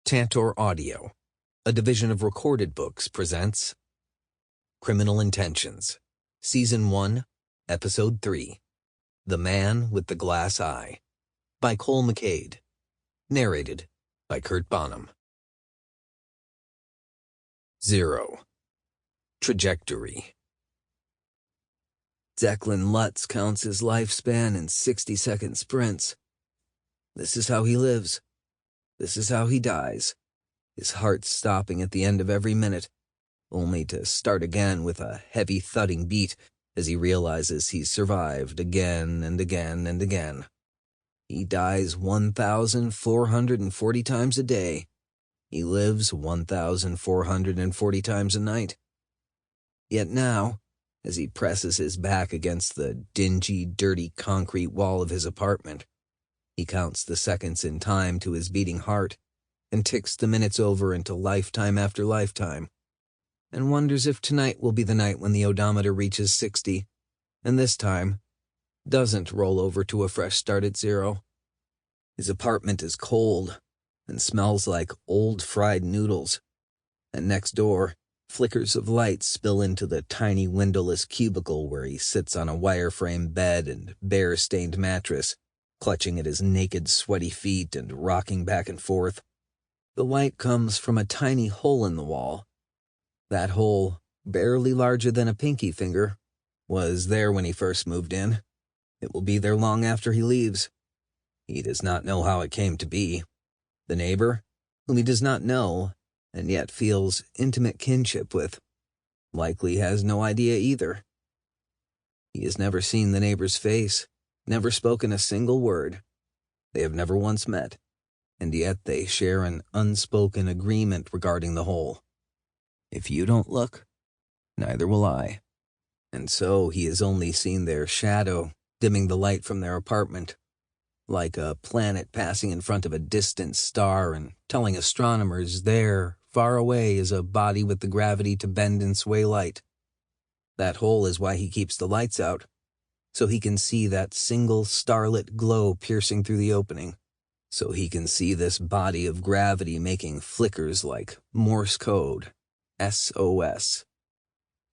Tantor Audio, a division of Recorded Books, presents Criminal Intentions, Season 1, Episode 3, The Man with the Glass Eye, by Mccade, narrated by Curt Bonnem. 0. Trajectory. Declan Lutz counts his lifespan in 60-second sprints. This is how he lives. This is how he dies, his heart stopping at the end of every minute, only to start again with a heavy thudding beat as he realizes he's survived again and again and again. He dies 1,440 times a day. He lives 1,440 times a night. Yet now, as he presses his back against the dingy, dirty concrete wall of his apartment, he counts the seconds in time to his beating heart and ticks the minutes over into lifetime after lifetime, and wonders if tonight will be the night when the odometer reaches 60, and this time doesn't roll over to a fresh start at 0. His apartment is cold and smells like old fried noodles, and next door, flickers of light spill into the tiny windowless cubicle where he sits on a wire-frame bed and bear-stained mattress, clutching at his naked, sweaty feet and rocking back and forth. The light comes from a tiny hole in the wall. That hole, barely larger than a pinky finger, was there when he first moved in. It will be there long after he leaves. He does not know how it came to be. The neighbor, whom he does not know, and yet feels intimate kinship with, likely has no idea either. He has never seen the neighbor's face, never spoken a single word. They have never once met, and yet they share an unspoken agreement regarding the hole. If you don't look, neither will I. And so he has only seen their shadow dimming the light from their apartment, like a planet passing in front of a distant star and telling astronomers there, far away, is a body with the gravity to bend and sway light. That hole is why he keeps the lights out, so he can see that single starlit glow piercing through the opening, so he can see this body of gravity making flickers like Morse code, SOS.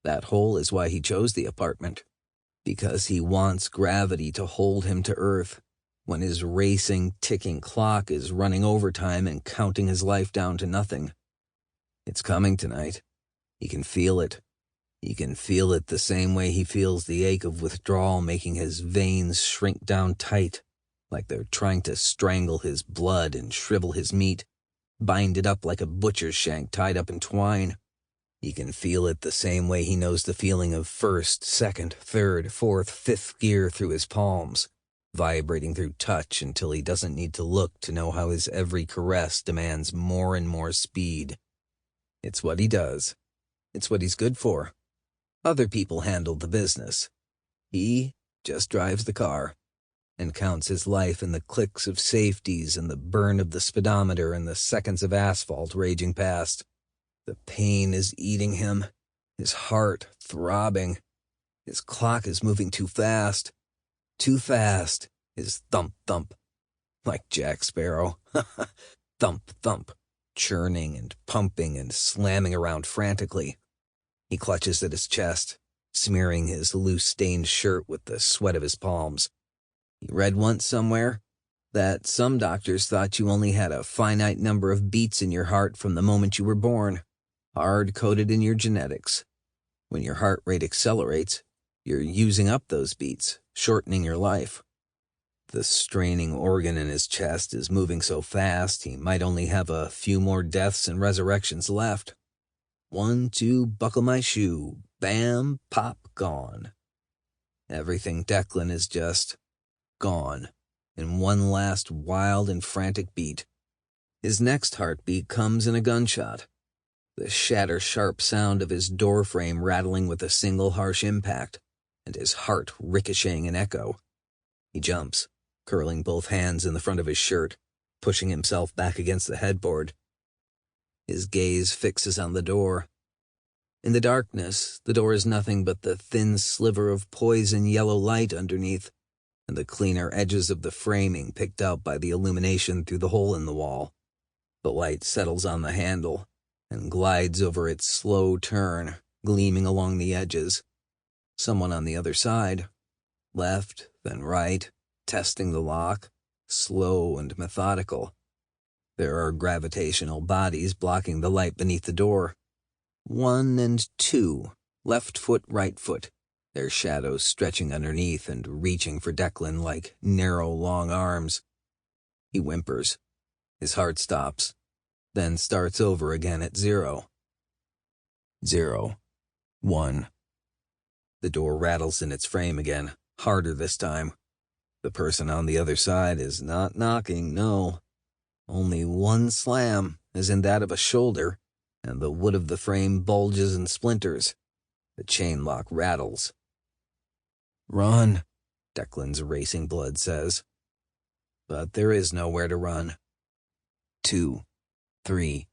That hole is why he chose the apartment, because he wants gravity to hold him to Earth when his racing, ticking clock is running overtime and counting his life down to nothing. It's coming tonight. He can feel it. He can feel it the same way he feels the ache of withdrawal making his veins shrink down tight, like they're trying to strangle his blood and shrivel his meat, bind it up like a butcher's shank tied up in twine. He can feel it the same way he knows the feeling of first, second, third, fourth, fifth gear through his palms, vibrating through touch until he doesn't need to look to know how his every caress demands more and more speed. It's what he does. It's what he's good for. Other people handle the business. He just drives the car and counts his life in the clicks of safeties and the burn of the speedometer and the seconds of asphalt raging past. The pain is eating him, his heart throbbing. His clock is moving too fast. Too fast. His thump-thump. Like Jack Sparrow. Thump-thump. Churning and pumping and slamming around frantically. He clutches at his chest, smearing his loose stained shirt with the sweat of his palms. He read once somewhere that some doctors thought you only had a finite number of beats in your heart from the moment you were born, hard-coded in your genetics. When your heart rate accelerates, you're using up those beats, shortening your life. The straining organ in his chest is moving so fast he might only have a few more deaths and resurrections left. 1, 2, buckle my shoe, bam, pop, gone. Everything Declan is just gone in one last wild and frantic beat. His next heartbeat comes in a gunshot, the shatter-sharp sound of his doorframe rattling with a single harsh impact, and his heart ricocheting an echo. He jumps, curling both hands in the front of his shirt, pushing himself back against the headboard. His gaze fixes on the door. In the darkness, the door is nothing but the thin sliver of poison yellow light underneath, and the cleaner edges of the framing picked out by the illumination through the hole in the wall. The light settles on the handle and glides over its slow turn, gleaming along the edges. Someone on the other side, left, then right, testing the lock, slow and methodical. There are gravitational bodies blocking the light beneath the door. 1 and 2, left foot, right foot, their shadows stretching underneath and reaching for Declan like narrow, long arms. He whimpers. His heart stops, then starts over again at 0. 0. 1. The door rattles in its frame again, harder this time. The person on the other side is not knocking, no. Only one slam, as in that of a shoulder, and the wood of the frame bulges and splinters. The chain lock rattles. "Run," Declan's racing blood says. But there is nowhere to run. 2, 3.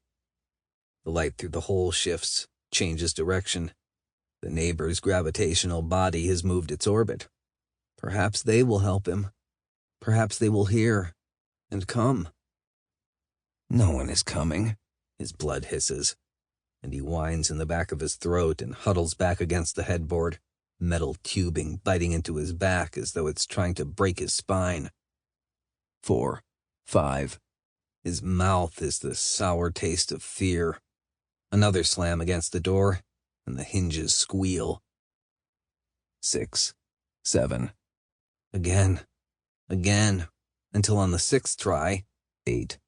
The light through the hole shifts, changes direction. The neighbor's gravitational body has moved its orbit. Perhaps they will help him. Perhaps they will hear and come. No one is coming, his blood hisses, and he whines in the back of his throat and huddles back against the headboard, metal tubing biting into his back as though it's trying to break his spine. 4, 5. His mouth is the sour taste of fear. Another slam against the door, and the hinges squeal. 6, 7. Again, until on the 6th try, 8,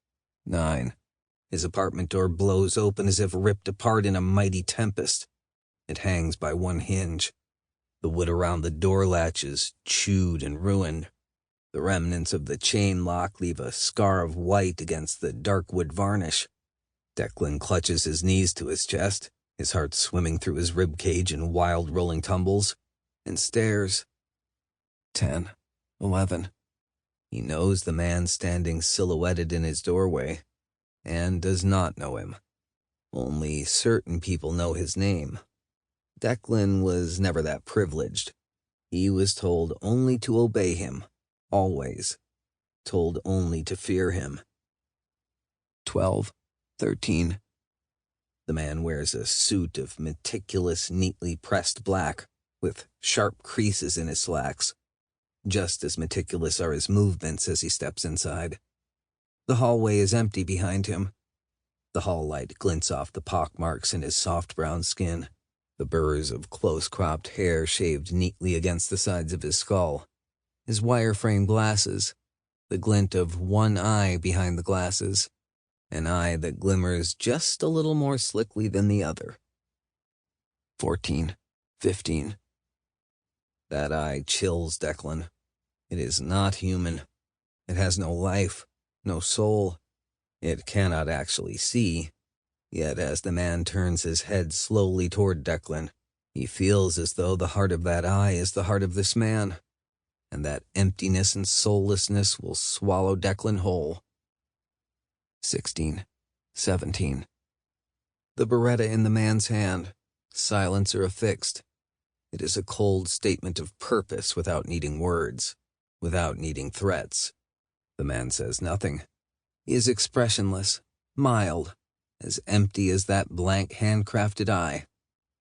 9. His apartment door blows open as if ripped apart in a mighty tempest. It hangs by one hinge. The wood around the door latch is chewed and ruined. The remnants of the chain lock leave a scar of white against the dark wood varnish. Declan clutches his knees to his chest, his heart swimming through his rib cage in wild rolling tumbles, and stares. 10, 11. He knows the man standing silhouetted in his doorway, and does not know him. Only certain people know his name. Declan was never that privileged. He was told only to obey him, always. Told only to fear him. 12, 13. The man wears a suit of meticulous, neatly pressed black, with sharp creases in his slacks. Just as meticulous are his movements as he steps inside. The hallway is empty behind him. The hall light glints off the pockmarks in his soft brown skin, the burrs of close-cropped hair shaved neatly against the sides of his skull, his wire-frame glasses, the glint of one eye behind the glasses, an eye that glimmers just a little more slickly than the other. 14, 15. That eye chills Declan. It is not human. It has no life, no soul. It cannot actually see. Yet as the man turns his head slowly toward Declan, he feels as though the heart of that eye is the heart of this man, and that emptiness and soullessness will swallow Declan whole. 16, 17. The Beretta in the man's hand, silencer affixed. It is a cold statement of purpose without needing words, without needing threats. The man says nothing. He is expressionless, mild, as empty as that blank handcrafted eye.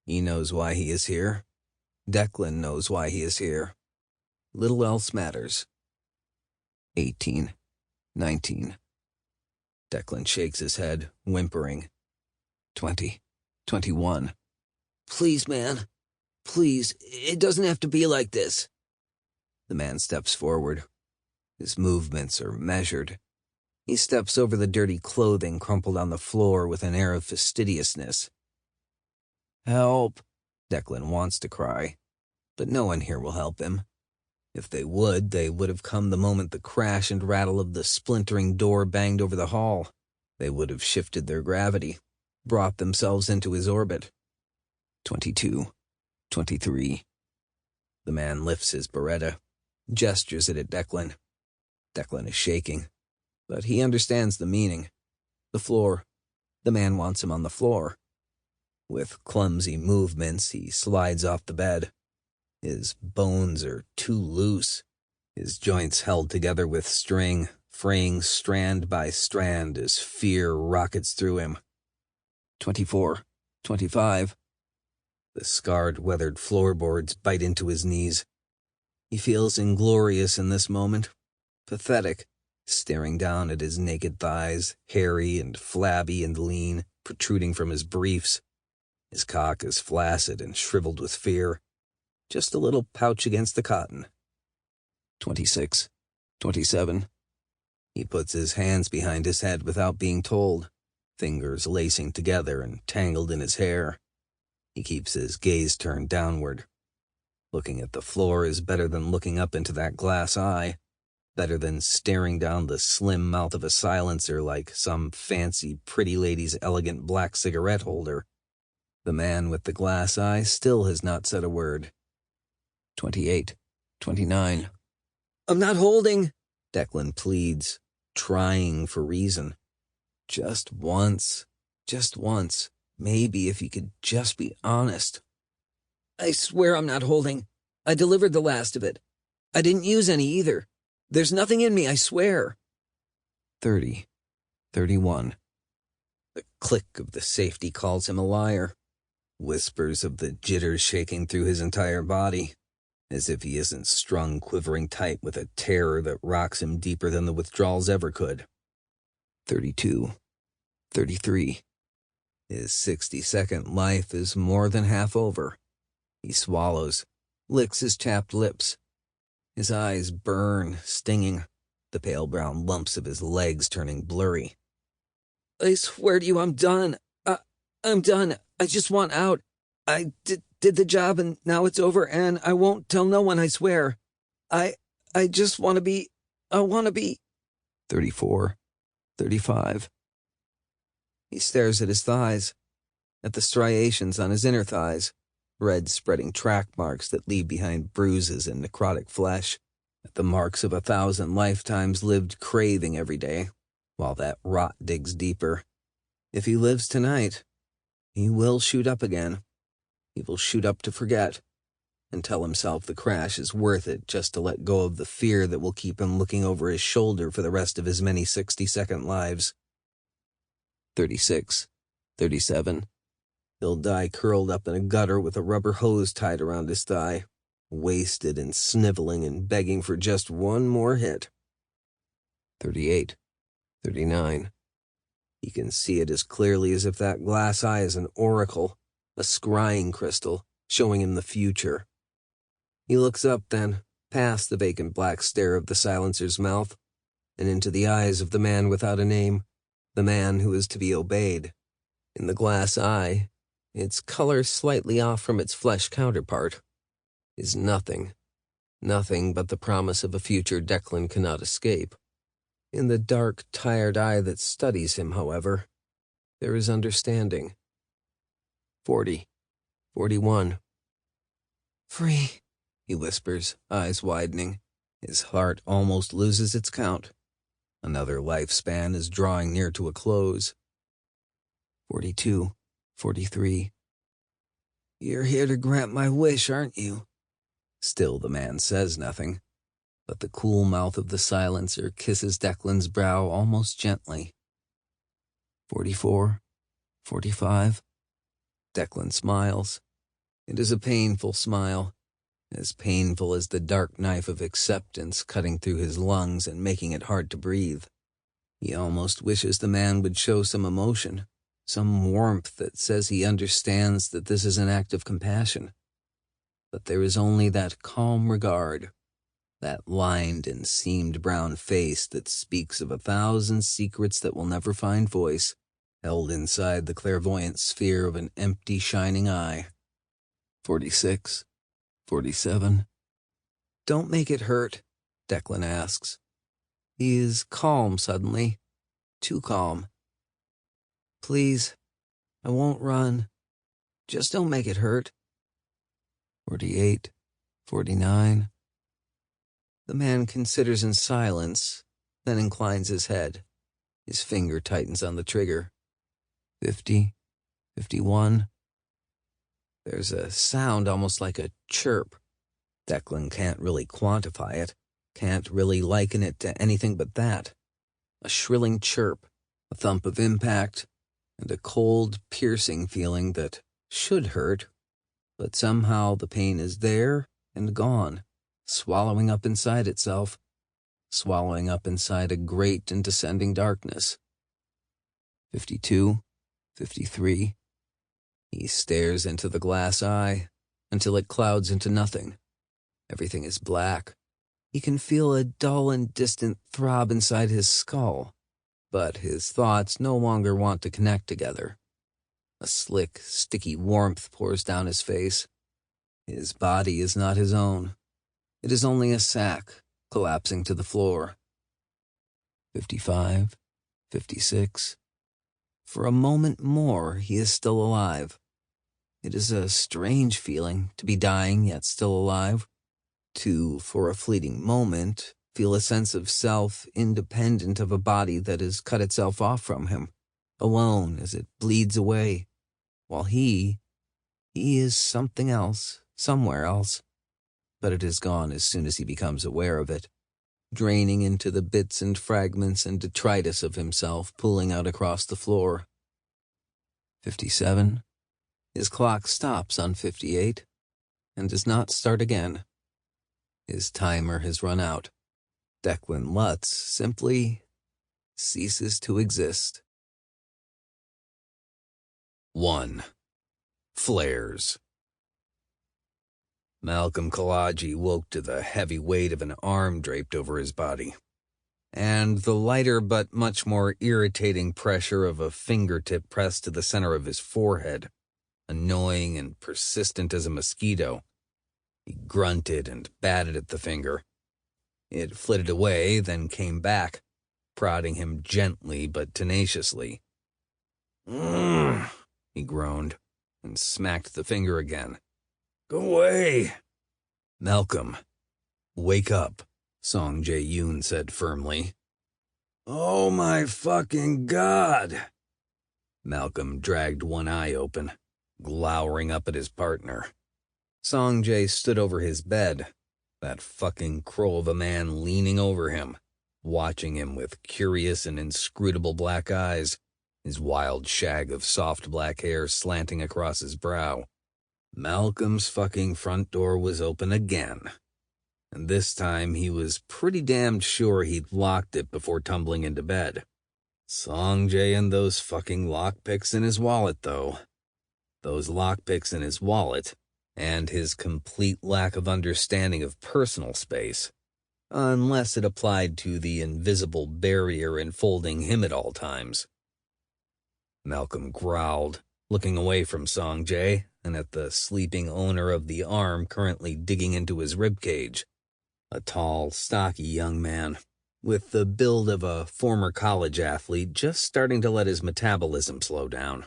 He knows why he is here. Declan knows why he is here. Little else matters. 18, 19. Declan shakes his head, whimpering. 20, 21. Please, man. Please, it doesn't have to be like this. The man steps forward. His movements are measured. He steps over the dirty clothing crumpled on the floor with an air of fastidiousness. Help! Declan wants to cry, but no one here will help him. If they would have come the moment the crash and rattle of the splintering door banged over the hall. They would have shifted their gravity, brought themselves into his orbit. 22, 23. The man lifts his Beretta, gestures it at Declan. Declan is shaking, but he understands the meaning. The floor. The man wants him on the floor. With clumsy movements, he slides off the bed. His bones are too loose, his joints held together with string, fraying strand by strand as fear rockets through him. 24, 25. The scarred, weathered floorboards bite into his knees. He feels inglorious in this moment, pathetic, staring down at his naked thighs, hairy and flabby and lean, protruding from his briefs. His cock is flaccid and shriveled with fear, just a little pouch against the cotton. 26, 27. He puts his hands behind his head without being told, fingers lacing together and tangled in his hair. He keeps his gaze turned downward. Looking at the floor is better than looking up into that glass eye, better than staring down the slim mouth of a silencer like some fancy pretty lady's elegant black cigarette holder. The man with the glass eye still has not said a word. 28, 29. "I'm not holding," Declan pleads, trying for reason. Just once, maybe if he could just be honest. "I swear I'm not holding. I delivered the last of it. I didn't use any either. There's nothing in me, I swear." 30, 31. The click of the safety calls him a liar. Whispers of the jitters shaking through his entire body, as if he isn't strung quivering tight with a terror that rocks him deeper than the withdrawals ever could. 32, 33. His 60-second life is more than half over. He swallows, licks his chapped lips. His eyes burn, stinging, the pale brown lumps of his legs turning blurry. "I swear to you, I'm done. I'm done. I just want out. I did the job and now it's over and I won't tell no one, I swear. I just want to be. 34, 35. He stares at his thighs, at the striations on his inner thighs, red spreading track marks that leave behind bruises and necrotic flesh, at the marks of 1,000 lifetimes lived craving every day, while that rot digs deeper. If he lives tonight, he will shoot up again. He will shoot up to forget, and tell himself the crash is worth it just to let go of the fear that will keep him looking over his shoulder for the rest of his many 60-second lives. 36, 37. He'll die curled up in a gutter with a rubber hose tied around his thigh, wasted and sniveling and begging for just one more hit. 38, 39. He can see it as clearly as if that glass eye is an oracle, a scrying crystal, showing him the future. He looks up then, past the vacant black stare of the silencer's mouth, and into the eyes of the man without a name, the man who is to be obeyed. In the glass eye, its color slightly off from its flesh counterpart, is nothing but the promise of a future Declan cannot escape. In the dark, tired eye that studies him, however, there is understanding. 40, 41. "Free," he whispers, eyes widening. His heart almost loses its count. Another lifespan is drawing near to a close. 42, 43. "You're here to grant my wish, aren't you?" Still the man says nothing, but the cool mouth of the silencer kisses Declan's brow almost gently. 44, 45. Declan smiles. It is a painful smile, as painful as the dark knife of acceptance cutting through his lungs and making it hard to breathe. He almost wishes the man would show some emotion, some warmth that says he understands that this is an act of compassion. But there is only that calm regard, that lined and seamed brown face that speaks of 1,000 secrets that will never find voice, held inside the clairvoyant sphere of an empty, shining eye. 46, 47. "Don't make it hurt," Declan asks. He is calm suddenly, too calm. "Please, I won't run. Just don't make it hurt." 48, 49. The man considers in silence, then inclines his head. His finger tightens on the trigger. 50, 51. There's a sound almost like a chirp. Declan can't really quantify it, can't really liken it to anything but that. a shrilling chirp, a thump of impact, and a cold, piercing feeling that should hurt, but somehow the pain is there and gone, swallowing up inside itself, swallowing up inside a great and descending darkness. 52, 53. He stares into the glass eye until it clouds into nothing. Everything is black. He can feel a dull and distant throb inside his skull, but his thoughts no longer want to connect together. A slick, sticky warmth pours down his face. His body is not his own. It is only a sack collapsing to the floor. 55, 56. For a moment more, he is still alive. It is a strange feeling to be dying yet still alive. To, for a fleeting moment, feel a sense of self independent of a body that has cut itself off from him, alone as it bleeds away, while he is something else, somewhere else. But it is gone as soon as he becomes aware of it, draining into the bits and fragments and detritus of himself pooling out across the floor. 57. His clock stops on 58 and does not start again. His timer has run out. Declan Lutz simply ceases to exist. 1. Flares. Malcolm Seong-Jae woke to the heavy weight of an arm draped over his body, and the lighter but much more irritating pressure of a fingertip pressed to the center of his forehead, annoying and persistent as a mosquito. He grunted and batted at the finger. It flitted away, then came back, prodding him gently but tenaciously. He groaned, and smacked the finger again. Go away! Malcolm, wake up, Seong-Jae said firmly. Oh my fucking God! Malcolm dragged one eye open, glowering up at his partner. Seong-Jae stood over his bed, that fucking crow of a man leaning over him, watching him with curious and inscrutable black eyes, his wild shag of soft black hair slanting across his brow. Malcolm's fucking front door was open again, and this time he was pretty damned sure he'd locked it before tumbling into bed. Seong-Jae and those fucking lockpicks in his wallet, though. Those lockpicks in his wallet, and his complete lack of understanding of personal space, unless it applied to the invisible barrier enfolding him at all times. Malcolm growled, looking away from Seong-Jae and at the sleeping owner of the arm currently digging into his ribcage, a tall, stocky young man, with the build of a former college athlete just starting to let his metabolism slow down,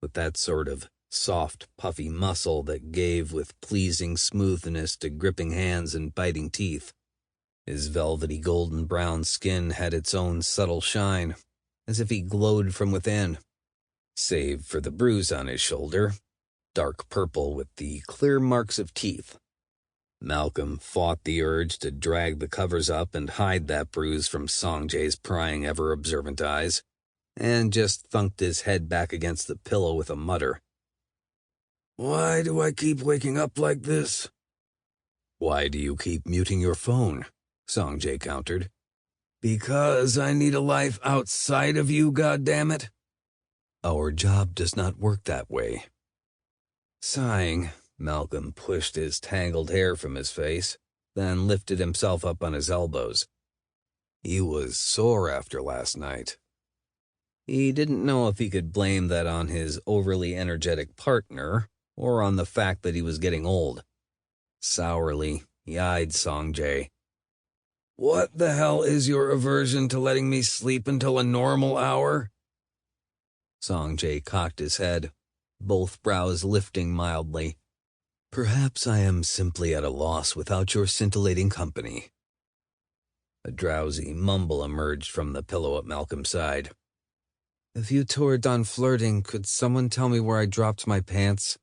with that sort of soft, puffy muscle that gave with pleasing smoothness to gripping hands and biting teeth. His velvety golden brown skin had its own subtle shine, as if he glowed from within, save for the bruise on his shoulder, dark purple with the clear marks of teeth. Malcolm fought the urge to drag the covers up and hide that bruise from Seong-Jae's prying, ever-observant eyes, and just thunked his head back against the pillow with a mutter. Why do I keep waking up like this? Why do you keep muting your phone? Seong-Jae countered. Because I need a life outside of you, goddammit. Our job does not work that way. Sighing, Malcolm pushed his tangled hair from his face, then lifted himself up on his elbows. He was sore after last night. He didn't know if he could blame that on his overly energetic partner or on the fact that he was getting old. Sourly, he eyed Seong-Jae. What the hell is your aversion to letting me sleep until a normal hour? Seong-Jae cocked his head, both brows lifting mildly. Perhaps I am simply at a loss without your scintillating company. A drowsy mumble emerged from the pillow at Malcolm's side. If you two are done flirting, could someone tell me where I dropped my pants?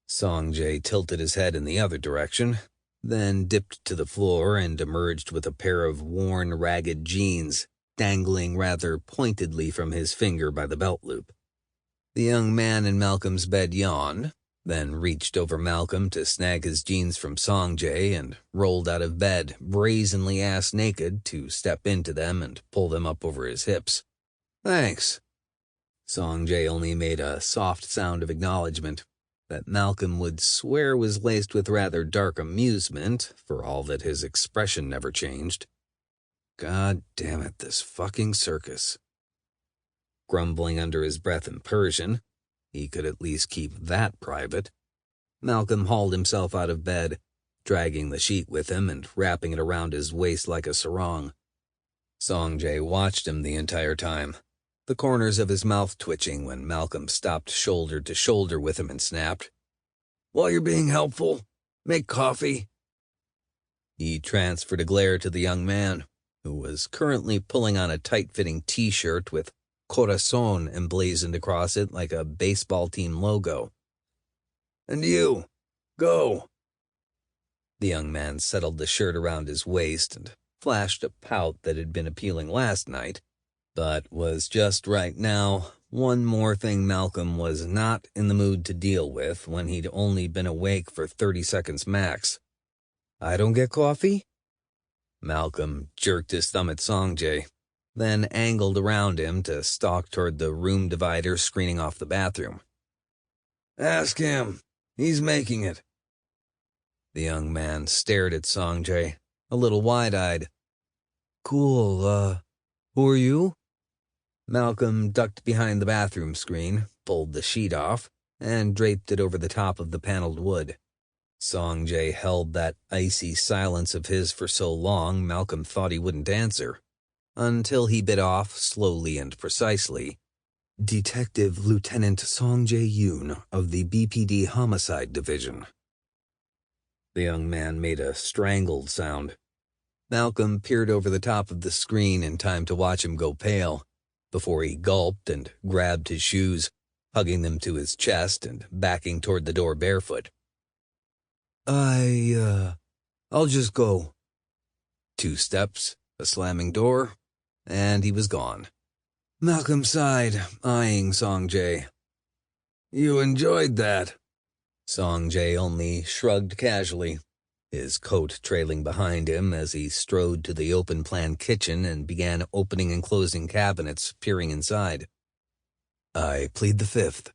Seong-Jae tilted his head in the other direction, then dipped to the floor and emerged with a pair of worn, ragged jeans, dangling rather pointedly from his finger by the belt loop. The young man in Malcolm's bed yawned, then reached over Malcolm to snag his jeans from Seong-Jae and rolled out of bed, brazenly ass naked, to step into them and pull them up over his hips. "Thanks." Seong-Jae only made a soft sound of acknowledgement that Malcolm would swear was laced with rather dark amusement, for all that his expression never changed. God damn it, this fucking circus. Grumbling under his breath in Persian, he could at least keep that private, Malcolm hauled himself out of bed, dragging the sheet with him and wrapping it around his waist like a sarong. Seong-Jae watched him the entire time, the corners of his mouth twitching when Malcolm stopped shoulder to shoulder with him and snapped, "While you're being helpful, make coffee." He transferred a glare to the young man, who was currently pulling on a tight-fitting t-shirt with Corazon emblazoned across it like a baseball team logo. "And you, go." The young man settled the shirt around his waist and flashed a pout that had been appealing last night, but was just right now one more thing Malcolm was not in the mood to deal with when he'd only been awake for 30 seconds max. "I don't get coffee?" Malcolm jerked his thumb at Seong-Jae, then angled around him to stalk toward the room divider screening off the bathroom. "Ask him. He's making it." The young man stared at Seong-Jae, a little wide-eyed. "Cool, who are you?" Malcolm ducked behind the bathroom screen, pulled the sheet off, and draped it over the top of the paneled wood. Seong-Jae held that icy silence of his for so long Malcolm thought he wouldn't answer, until he bit off, slowly and precisely, "Detective Lieutenant Seong-Jae Yoon of the BPD Homicide Division." The young man made a strangled sound. Malcolm peered over the top of the screen in time to watch him go pale, before he gulped and grabbed his shoes, hugging them to his chest and backing toward the door barefoot. I'll just go." 2 steps, a slamming door, and he was gone. Malcolm sighed, eyeing Seong-Jae. "You enjoyed that?" Seong-Jae only shrugged casually, his coat trailing behind him as he strode to the open-plan kitchen and began opening and closing cabinets, peering inside. "I plead the fifth."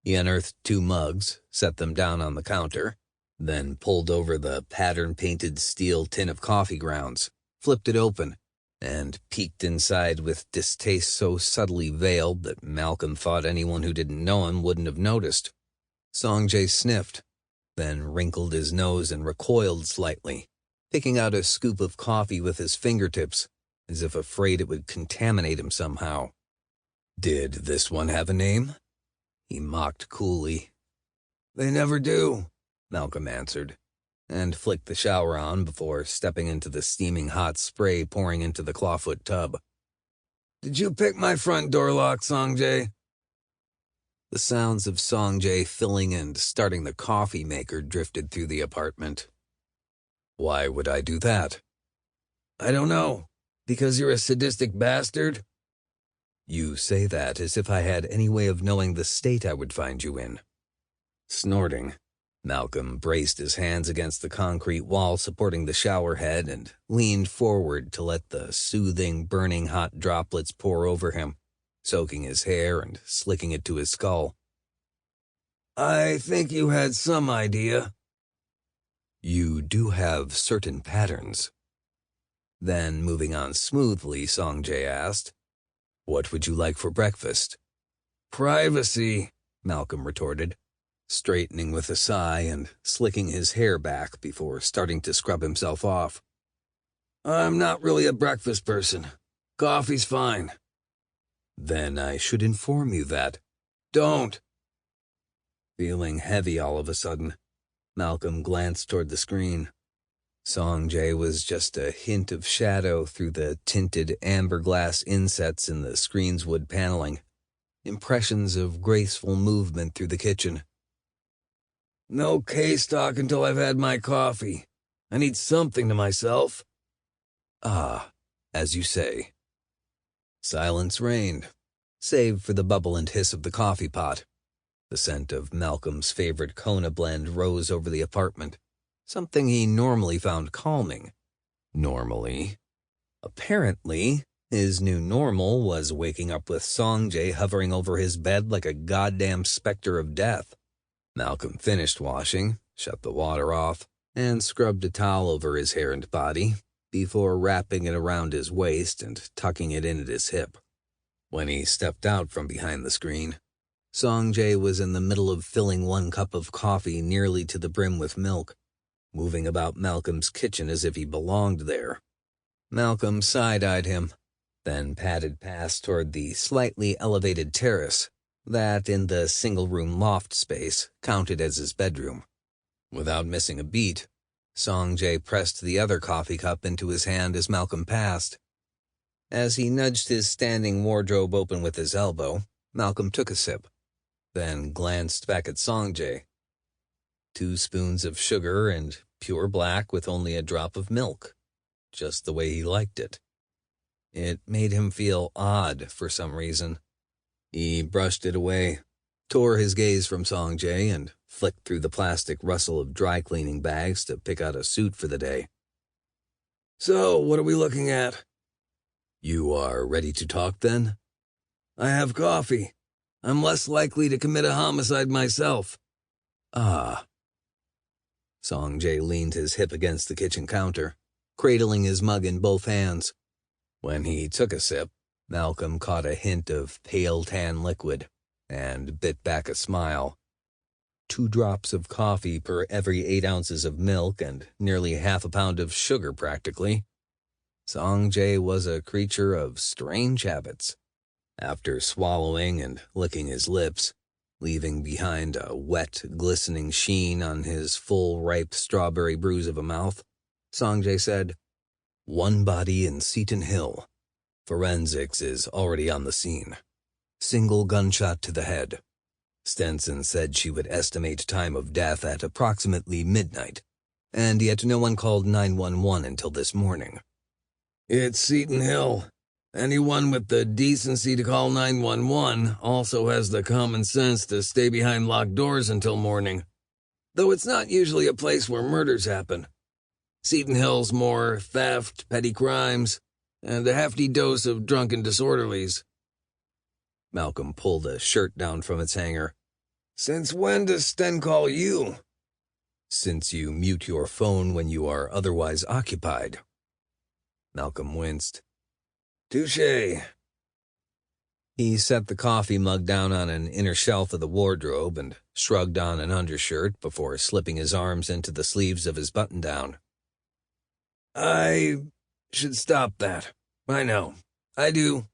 He unearthed 2 mugs, set them down on the counter, then pulled over the pattern-painted steel tin of coffee grounds, flipped it open, and peeked inside with distaste so subtly veiled that Malcolm thought anyone who didn't know him wouldn't have noticed. Seong-Jae sniffed, then wrinkled his nose and recoiled slightly, picking out a scoop of coffee with his fingertips, as if afraid it would contaminate him somehow. "Did this one have a name?" he mocked coolly. "They never do," Malcolm answered, and flicked the shower on before stepping into the steaming hot spray pouring into the clawfoot tub. "Did you pick my front door lock, Seong-Jae?" The sounds of Seong-Jae filling and starting the coffee maker drifted through the apartment. "Why would I do that?" "I don't know. Because you're a sadistic bastard?" "You say that as if I had any way of knowing the state I would find you in." Snorting, Malcolm braced his hands against the concrete wall supporting the shower head and leaned forward to let the soothing, burning hot droplets pour over him, soaking his hair and slicking it to his skull. "I think you had some idea." "You do have certain patterns." Then, moving on smoothly, Seong-Jae asked, "What would you like for breakfast?" "Privacy," Malcolm retorted, straightening with a sigh and slicking his hair back before starting to scrub himself off. "I'm not really a breakfast person. Coffee's fine." "Then I should inform you that." "Don't." Feeling heavy all of a sudden, Malcolm glanced toward the screen. Seong-Jae was just a hint of shadow through the tinted amber glass insets in the screen's wood paneling, impressions of graceful movement through the kitchen. "No K-stock until I've had my coffee. I need something to myself." "Ah, as you say." Silence reigned, save for the bubble and hiss of the coffee pot. The scent of Malcolm's favorite Kona blend rose over the apartment, something he normally found calming. Normally. Apparently, his new normal was waking up with Seong-Jae hovering over his bed like a goddamn specter of death. Malcolm finished washing, shut the water off, and scrubbed a towel over his hair and body before wrapping it around his waist and tucking it in at his hip. When he stepped out from behind the screen, Seong-Jae was in the middle of filling one cup of coffee nearly to the brim with milk, moving about Malcolm's kitchen as if he belonged there. Malcolm side-eyed him, then padded past toward the slightly elevated terrace that, in the single-room loft space, counted as his bedroom. Without missing a beat, Seong-Jae pressed the other coffee cup into his hand as Malcolm passed. As he nudged his standing wardrobe open with his elbow, Malcolm took a sip, then glanced back at Seong-Jae. 2 spoons of sugar and pure black with only a drop of milk, just the way he liked it. It made him feel odd for some reason. He brushed it away, tore his gaze from Seong-Jae, and flicked through the plastic rustle of dry-cleaning bags to pick out a suit for the day. "So, what are we looking at?" "You are ready to talk, then?" "I have coffee. I'm less likely to commit a homicide myself." "Ah." Seong-Jae leaned his hip against the kitchen counter, cradling his mug in both hands. When he took a sip, Malcolm caught a hint of pale tan liquid and bit back a smile. 2 drops of coffee per every 8 ounces of milk and nearly half a pound of sugar practically. Seong-Jae was a creature of strange habits. After swallowing and licking his lips, leaving behind a wet, glistening sheen on his full, ripe strawberry bruise of a mouth, Seong-Jae said, "One body in Seton Hill. Forensics is already on the scene. Single gunshot to the head. Stenson said she would estimate time of death at approximately midnight, and yet no one called 911 until this morning." "It's Seton Hill. Anyone with the decency to call 911 also has the common sense to stay behind locked doors until morning. Though it's not usually a place where murders happen. Seton Hill's more theft, petty crimes, and a hefty dose of drunken disorderlies." Malcolm pulled a shirt down from its hanger. "Since when does Sten call you?" "Since you mute your phone when you are otherwise occupied." Malcolm winced. "Touché." He set the coffee mug down on an inner shelf of the wardrobe and shrugged on an undershirt before slipping his arms into the sleeves of his button-down. "I should stop that. I know. I do.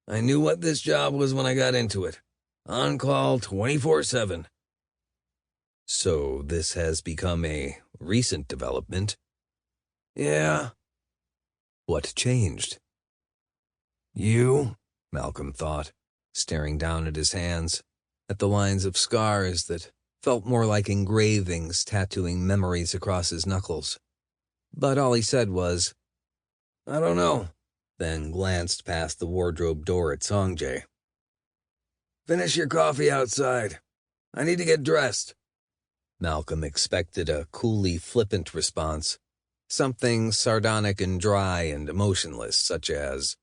I knew what this job was when I got into it. On call 24/7. "So this has become a recent development?" "Yeah." "What changed?" "You," Malcolm thought, staring down at his hands, at the lines of scars that felt more like engravings tattooing memories across his knuckles. But all he said was, "I don't know," then glanced past the wardrobe door at Seong-Jae. "Finish your coffee outside. I need to get dressed." Malcolm expected a coolly flippant response, something sardonic and dry and emotionless, such as,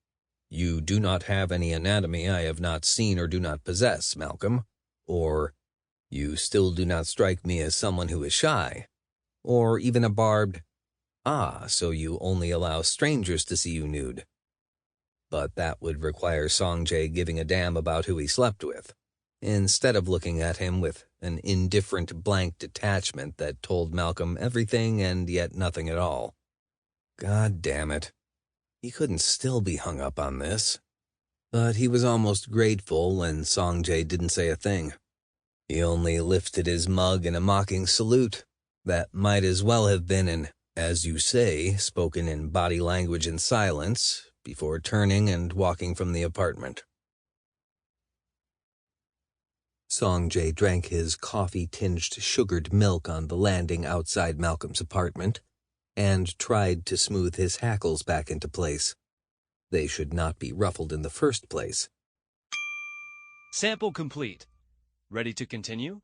"You do not have any anatomy I have not seen or do not possess, Malcolm," or, "You still do not strike me as someone who is shy," or even a barbed, "Ah, so you only allow strangers to see you nude." But that would require Seong-Jae giving a damn about who he slept with, instead of looking at him with an indifferent blank detachment that told Malcolm everything and yet nothing at all. God damn it. He couldn't still be hung up on this. But he was almost grateful when Seong-Jae didn't say a thing. He only lifted his mug in a mocking salute that might as well have been an "as you say," spoken in body language and silence, before turning and walking from the apartment. Seong-Jae drank his coffee-tinged sugared milk on the landing outside Malcolm's apartment, and tried to smooth his hackles back into place. They should not be ruffled in the first place. Sample complete. Ready to continue?